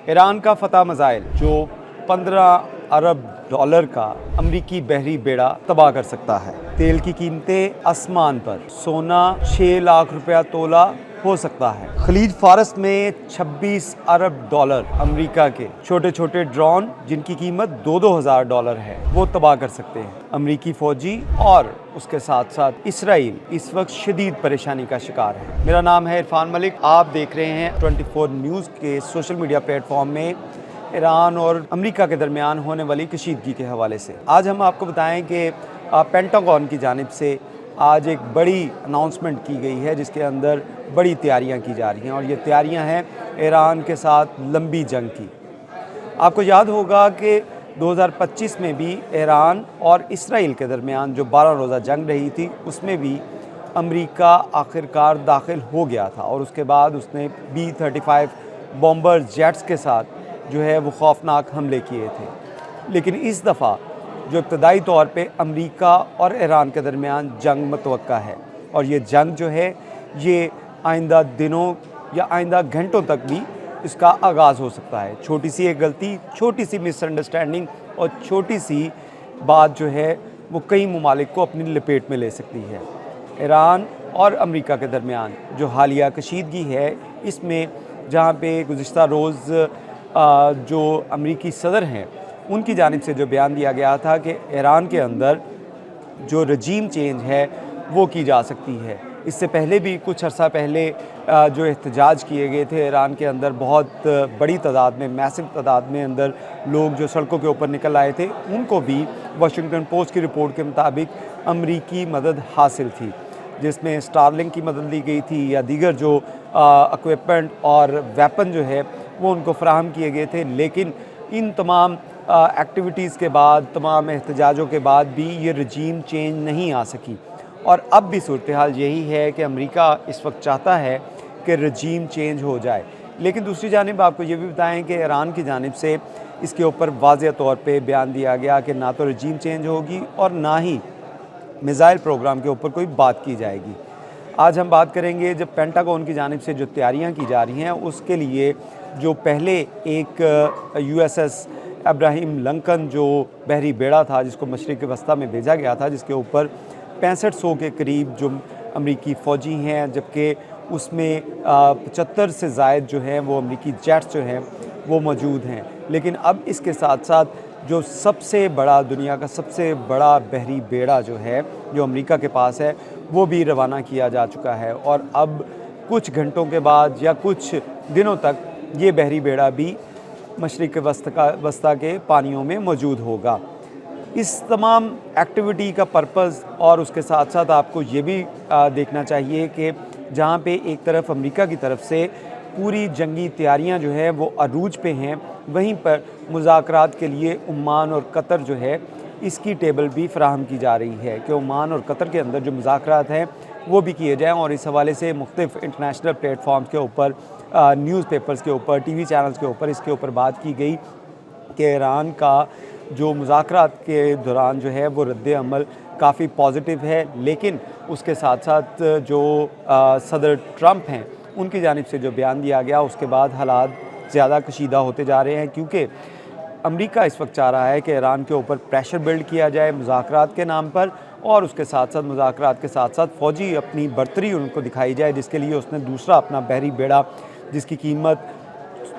Iran का फतह missile जो 15 अरब डॉलर का अमरीकी बहरी बेड़ा तबाह कर सकता है। तेल की कीमतें आसमान पर, सोना 6 लाख रुपया तोला हो सकता है। खलीज फारस में 26 अरब डॉलर अमेरिका के छोटे छोटे ड्रोन जिनकी कीमत 2-2 हज़ार डॉलर है वो तबाह कर सकते हैं। अमरीकी फौजी और उसके साथ साथ इसराइल इस वक्त शदीद परेशानी का शिकार है। मेरा नाम है इरफान मलिक। आप देख रहे हैं 24 न्यूज़ के सोशल मीडिया प्लेटफॉर्म में ईरान और अमेरिका के दरमियान होने वाली कशीदगी के हवाले से। आज हम आपको बताएं कि पेंटागन की जानिब से आज एक बड़ी अनाउंसमेंट की गई है जिसके अंदर बड़ी तैयारियां की जा रही हैं और ये तैयारियां हैं ईरान के साथ लंबी जंग की। आपको याद होगा कि 2025 में भी ईरान और इसराइल के दरमियान जो 12 रोज़ा जंग रही थी उसमें भी अमेरिका आखिरकार दाखिल हो गया था और उसके बाद उसने B-35 बॉम्बर जेट्स के साथ जो है वो खौफनाक हमले किए थे। लेकिन इस दफ़ा जो इब्तदाई तौर पे अमेरिका और ईरान के दरमियान जंग मुतवक्का है और ये जंग जो है ये आइंदा दिनों या आइंदा घंटों तक भी इसका आगाज़ हो सकता है। छोटी सी एक गलती, छोटी सी मिसअंडरस्टैंडिंग और छोटी सी बात जो है वो कई ममालिक को अपनी लपेट में ले सकती है। ईरान और अमेरिका के दरमियान जो हालिया कशीदगी है इसमें जहाँ पे गुज़िश्ता रोज़ जो अमेरिकी सदर हैं उनकी जानिब से जो बयान दिया गया था कि ईरान के अंदर जो रजीम चेंज है वो की जा सकती है। इससे पहले भी कुछ अर्सा पहले जो एहतजाज किए गए थे ईरान के अंदर बहुत बड़ी तादाद में, मैसिव तादाद में अंदर लोग जो सड़कों के ऊपर निकल आए थे उनको भी वाशिंगटन पोस्ट की रिपोर्ट के मुताबिक अमरीकी मदद हासिल थी जिसमें स्टारलिंक की मदद ली गई थी या दीगर जो इक्विपमेंट और वेपन जो है वो उनको फराहम किए गए थे। लेकिन इन तमाम एक्टिविटीज़ के बाद, तमाम एहतजाजों के बाद भी ये रजीम चेंज नहीं आ सकी और अब भी सूरत हाल यही है कि अमेरिका इस वक्त चाहता है कि रजीम चेंज हो जाए। लेकिन दूसरी जानिब आपको ये भी बताएं कि ईरान की जानिब से इसके ऊपर वाज़ेह तौर पे बयान दिया गया कि ना तो रजीम चेंज होगी और ना ही मिसाइल प्रोग्राम के ऊपर कोई बात की जाएगी। आज हम बात करेंगे जब पेंटागन की जानिब से जो तैयारियाँ की जा रही हैं उसके लिए जो पहले एक USS अब्राहम लिंकन जो बहरी बेड़ा था जिसको मशरिक़ वस्ता में भेजा गया था जिसके ऊपर 6500 के करीब जो अमरीकी फ़ौजी हैं जबकि उसमें 75 से ज़ायद जो हैं वो अमरीकी जेट्स जो हैं वो मौजूद हैं। लेकिन अब इसके साथ साथ जो सबसे बड़ा, दुनिया का सबसे बड़ा बहरी बेड़ा जो है जो अमेरिका के पास है वो भी रवाना किया जा चुका है और अब कुछ घंटों के बाद या कुछ दिनों तक ये बहरी बेड़ा भी मशरिक़ वस्ता के पानियों में मौजूद होगा। इस तमाम एक्टिविटी का पर्पज़ और उसके साथ साथ आपको ये भी देखना चाहिए कि जहाँ पे एक तरफ अमेरिका की तरफ से पूरी जंगी तैयारियाँ जो है वो अरूज पे हैं, वहीं पर मुज़ाकरात के लिए ओमान और कतर जो है इसकी टेबल भी फ़राहम की जा रही है कि ओमान और कतर के अंदर जो मुज़ाकरात हैं वो भी किए जाएँ। और इस हवाले से मुख्तलिफ़ इंटरनेशनल प्लेटफॉर्म्स के ऊपर, न्यूज़पेपर्स के ऊपर, TV चैनल्स के ऊपर इसके ऊपर बात की गई कि ईरान का जो मुज़ाकरात के दौरान जो है वो रद्द अमल काफ़ी पॉजिटिव है। लेकिन उसके साथ साथ जो सदर ट्रंप हैं उनकी जानिब से जो बयान दिया गया उसके बाद हालात ज़्यादा कशीदा होते जा रहे हैं क्योंकि अमेरिका इस वक्त चाह रहा है कि ईरान के ऊपर प्रेशर बिल्ड किया जाए मुज़ाकरात के नाम पर और उसके साथ साथ मुज़ाकरात के साथ साथ फ़ौजी अपनी बर्तरी उनको दिखाई जाए, जिसके लिए उसने दूसरा अपना बहरी बेड़ा जिसकी कीमत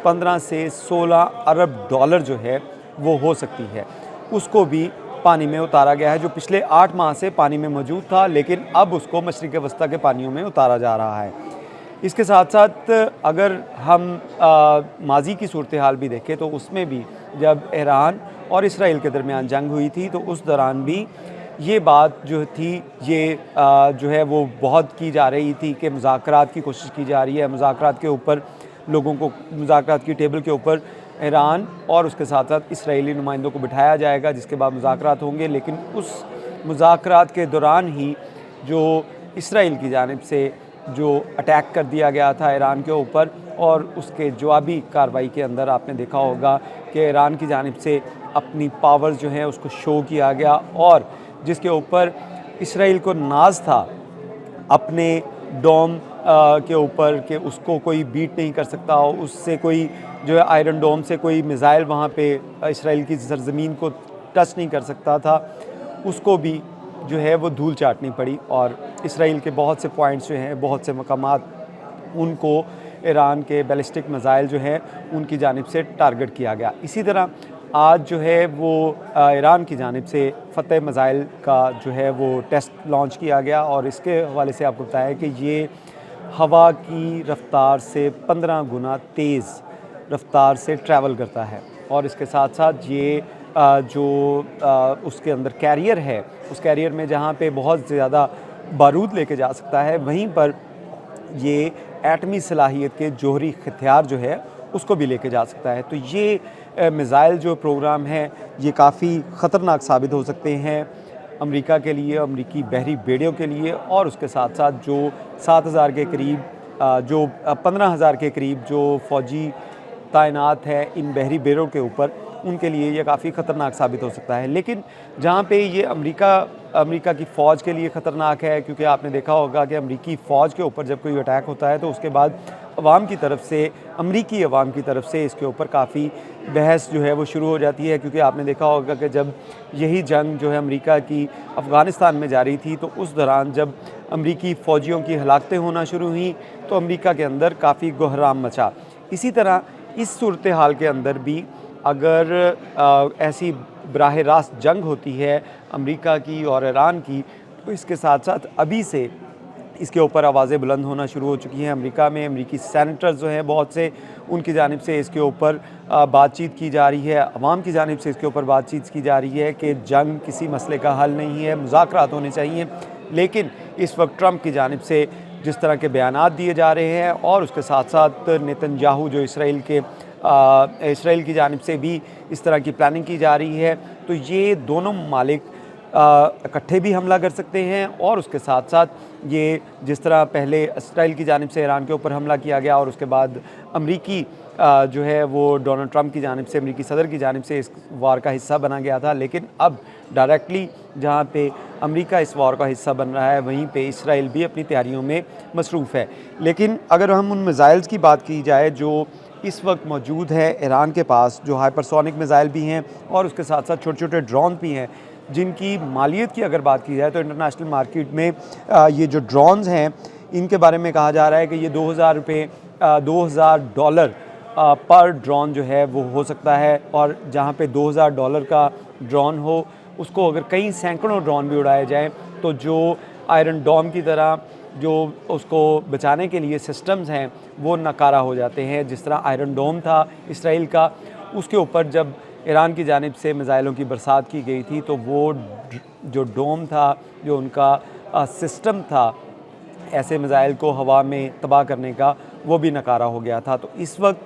15 से 16 अरब डॉलर जो है वो हो सकती है उसको भी पानी में उतारा गया है, जो पिछले 8 माह से पानी में मौजूद था लेकिन अब उसको मशरिक़ वस्ता के पानियों में उतारा जा रहा है। इसके साथ साथ अगर हम माजी की सूरत हाल भी देखें तो उसमें भी जब ईरान और इसराइल के दरमियान जंग हुई थी तो उस दौरान भी ये बात जो थी ये जो है वो बहुत की जा रही थी कि मुज़ाकरात की कोशिश की जा रही है, मुज़ाकरात के ऊपर लोगों को, मुज़ाकरात की टेबल के ऊपर ईरान और उसके साथ साथ इसराइली नुमाइंदों को बिठाया जाएगा जिसके बाद मुज़ाकरात होंगे। लेकिन उस मुज़ाकरात के दौरान ही जो इसराइल की जानिब से जो अटैक कर दिया गया था ईरान के ऊपर और उसके जवाबी कार्रवाई के अंदर आपने देखा होगा कि ईरान की जानिब से अपनी पावर्स जो हैं उसको शो किया गया और जिसके ऊपर इसराइल को नाज था अपने डोम के ऊपर कि उसको कोई बीट नहीं कर सकता, उससे कोई जो है आयरन डोम से कोई मिसाइल वहाँ पे इसराइल की सरजमीन को टच नहीं कर सकता था, उसको भी जो है वो धूल चाटनी पड़ी और इसराइल के बहुत से पॉइंट्स जो हैं, बहुत से मकामात, उनको ईरान के बैलिस्टिक मिसाइल जो हैं उनकी जानिब से टारगेट किया गया। इसी तरह आज जो है वो ईरान की जानिब से फ़तेह मिसाइल का जो है वो टेस्ट लॉन्च किया गया और इसके हवाले से आपको बताया कि ये हवा की रफ़्तार से 15 गुना तेज़ रफ़्तार से ट्रैवल करता है और इसके साथ साथ ये उसके अंदर कैरियर है, उस कैरियर में जहाँ पे बहुत ज़्यादा बारूद लेके जा सकता है, वहीं पर ये एटमी सलाहियत के जोहरी हथियार जो है उसको भी लेके जा सकता है। तो ये मिसाइल जो प्रोग्राम है ये काफ़ी ख़तरनाक साबित हो सकते हैं अमेरिका के लिए, अमेरिकी बहरी बेड़ियों के लिए और उसके साथ साथ जो 7,000 के करीब जो 15,000 के करीब जो फ़ौजी तैनात है इन बहरी बेड़ों के ऊपर, उनके लिए ये काफ़ी ख़तरनाक साबित हो सकता है। लेकिन जहाँ पे ये अमेरिका की फ़ौज के लिए ख़तरनाक है, क्योंकि आपने देखा होगा कि अमेरिकी फ़ौज के ऊपर जब कोई अटैक होता है तो उसके बाद अवाम की तरफ से, अमेरिकी अवाम की तरफ से इसके ऊपर काफ़ी बहस जो है वो शुरू हो जाती है। क्योंकि आपने देखा होगा कि जब यही जंग जो है अमेरिका की अफ़गानिस्तान में जारी थी तो उस दौरान जब अमेरिकी फ़ौजियों की हलाकतें होना शुरू हुई तो अमेरिका के अंदर काफ़ी कोहराम मचा। इसी तरह इस सूरत हाल के अंदर भी अगर ऐसी बराह रास्त जंग होती है अमेरिका की और ईरान की, तो इसके साथ साथ अभी से इसके ऊपर आवाज़ें बुलंद होना शुरू हो चुकी हैं अमेरिका में। अमेरिकी सेनेटर्स जो हैं बहुत से, उनकी जानिब से इसके ऊपर बातचीत की जा रही है, अवाम की जानिब से इसके ऊपर बातचीत की जा रही है कि जंग किसी मसले का हल नहीं है, मुज़ाकरात होने चाहिए। लेकिन इस वक्त ट्रंप की जानिब से जिस तरह के बयानात दिए जा रहे हैं और उसके साथ साथ नेतन्याहू जो इसराइल की जानिब से भी इस तरह की प्लानिंग की जा रही है, तो ये दोनों ममालिक इकट्ठे भी हमला कर सकते हैं और उसके साथ साथ ये जिस तरह पहले इसराइल की जानिब से ईरान के ऊपर हमला किया गया और उसके बाद अमरीकी जो है वो डोनाल्ड ट्रंप की जानिब से, अमरीकी सदर की जानिब से इस वार का हिस्सा बना गया था, लेकिन अब डायरेक्टली जहाँ पे अमेरिका इस वार का हिस्सा बन रहा है वहीं पे इसराइल भी अपनी तैयारियों में मसरूफ़ है। लेकिन अगर हम उन मिसाइल्स की बात की जाए जो इस वक्त मौजूद है ईरान के पास, जो हाइपरसोनिक मिसाइल भी हैं और उसके साथ साथ छोटे छोटे ड्रोन भी हैं, जिनकी मालियत की अगर बात की जाए तो इंटरनेशनल मार्केट में ये जो ड्रोन्स हैं इनके बारे में कहा जा रहा है कि ये $2,000 पर ड्रोन जो है वो हो सकता है। और जहाँ पे $2,000 का ड्रोन हो, उसको अगर कई सैकड़ों ड्रोन भी उड़ाए जाएँ तो जो आयरन डोम की तरह जो उसको बचाने के लिए सिस्टम्स हैं वो नाकारा हो जाते हैं। जिस तरह आयरन डोम था इसराइल का, उसके ऊपर जब ईरान की जानिब से मिसाइलों की बरसात की गई थी तो वो जो डोम था, जो उनका सिस्टम था ऐसे मिसाइल को हवा में तबाह करने का, वो भी नाकारा हो गया था। तो इस वक्त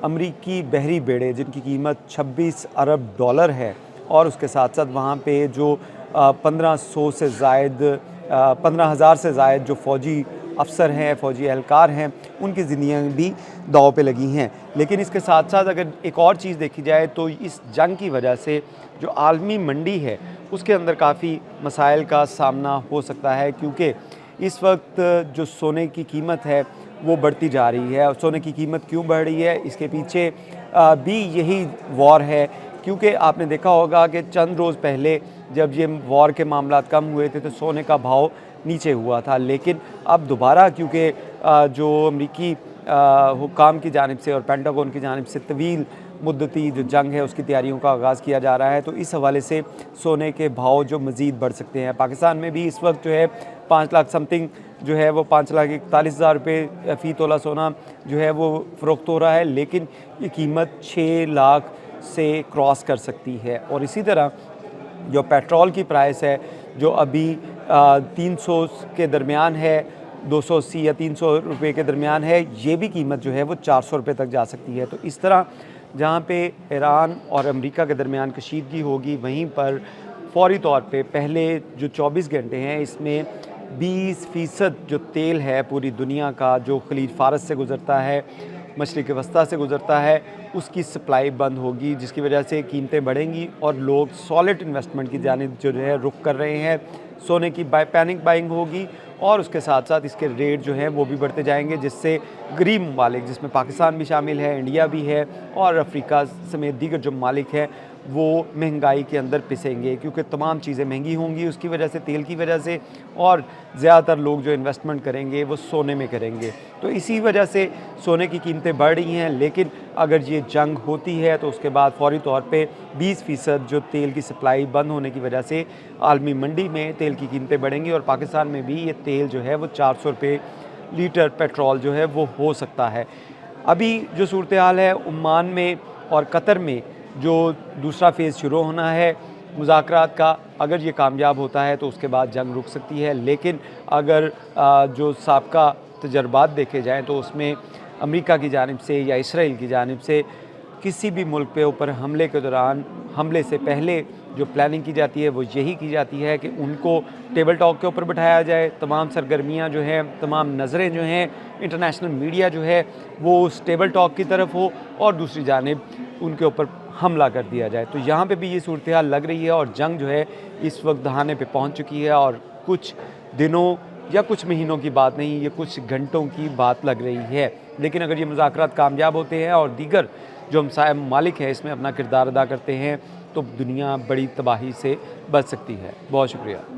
अमरीकी बहरी बेड़े जिनकी कीमत $26 अरब है और उसके साथ साथ वहाँ पे जो 1500 से ज़ायद 15,000 से ज़ायद जो फ़ौजी अफसर हैं, फ़ौजी एहलकार हैं, उनकी ज़िंदगियाँ भी दाव पे लगी हैं। लेकिन इसके साथ साथ अगर एक और चीज़ देखी जाए तो इस जंग की वजह से जो आलमी मंडी है उसके अंदर काफ़ी मसाइल का सामना हो सकता है, क्योंकि इस वक्त जो सोने की कीमत है वो बढ़ती जा रही है। और सोने की कीमत क्यों बढ़ रही है, इसके पीछे भी यही वॉर है। क्योंकि आपने देखा होगा कि चंद रोज़ पहले जब ये वॉर के मामलात कम हुए थे तो सोने का भाव नीचे हुआ था, लेकिन अब दोबारा क्योंकि जो अमरीकी हुक्काम की जानिब से और पेंटागन की जानिब से तवील मुद्दती जो जंग है उसकी तैयारियों का आगाज़ किया जा रहा है, तो इस हवाले से सोने के भाव जो मज़ीद बढ़ सकते हैं। पाकिस्तान में भी इस वक्त जो है 5 लाख समथिंग जो है वो 5,41,000 रुपये फ़ी तोला सोना जो है वो फ़रोख्त हो रहा है, लेकिन ये कीमत 6 लाख से क्रॉस कर सकती है। और इसी तरह जो पेट्रोल की प्राइस है जो अभी 300 के दरमियान है, 280 या 300 रुपये के दरमियान है, ये भी कीमत जो है वो 400 रुपये तक जा सकती है। तो इस तरह जहाँ पे ईरान और अमेरिका के दरमियान कशीदगी होगी, वहीं पर फ़ौरी तौर पे पहले जो 24 घंटे हैं इसमें 20% जो तेल है पूरी दुनिया का जो खलीज फ़ारस से गुज़रता है, मशरिक़ वस्ता से गुज़रता है, उसकी सप्लाई बंद होगी, जिसकी वजह से कीमतें बढ़ेंगी और लोग सॉलिड इन्वेस्टमेंट की जानिब जो है रुख कर रहे हैं। सोने की पैनिक बाइंग होगी और उसके साथ साथ इसके रेट जो हैं वो भी बढ़ते जाएंगे, जिससे गरीब ममालिक, जिसमें पाकिस्तान भी शामिल है, इंडिया भी है और अफ्रीका समेत दीगर जो ममालिक हैं, वो महंगाई के अंदर पिसेंगे, क्योंकि तमाम चीज़ें महंगी होंगी उसकी वजह से, तेल की वजह से, और ज़्यादातर लोग जो इन्वेस्टमेंट करेंगे वो सोने में करेंगे। तो इसी वजह से सोने की कीमतें बढ़ रही हैं। लेकिन अगर ये जंग होती है तो उसके बाद फौरी तौर पे 20% जो तेल की सप्लाई बंद होने की वजह से आलमी मंडी में तेल की कीमतें बढ़ेंगी और पाकिस्तान में भी ये तेल जो है वो 400 रुपये लीटर पेट्रोल जो है वो हो सकता है। अभी जो सूरत हाल है ओमान में और कतर में, जो दूसरा फ़ेज़ शुरू होना है मुज़ाकरात का, अगर ये कामयाब होता है तो उसके बाद जंग रुक सकती है। लेकिन अगर जो साबका तजर्बात देखे जाएँ तो उसमें अमेरिका की जानिब से या इसराइल की जानिब से किसी भी मुल्क पे ऊपर हमले के दौरान, हमले से पहले जो प्लानिंग की जाती है वो यही की जाती है कि उनको टेबल टॉक के ऊपर बिठाया जाए। तमाम सरगर्मियाँ जो हैं, तमाम नज़रें जो हैं, इंटरनेशनल मीडिया जो है वो उस टेबल टॉक की तरफ हो और दूसरी जानिब उनके ऊपर हमला कर दिया जाए। तो यहाँ पे भी ये सूरत हाल लग रही है और जंग जो है इस वक्त दहाने पे पहुँच चुकी है और कुछ दिनों या कुछ महीनों की बात नहीं, ये कुछ घंटों की बात लग रही है। लेकिन अगर ये मुज़ाकरात कामयाब होते हैं और दीगर जो हमसाया ममालिक हैं इसमें अपना किरदार अदा करते हैं तो दुनिया बड़ी तबाही से बच सकती है। बहुत शुक्रिया।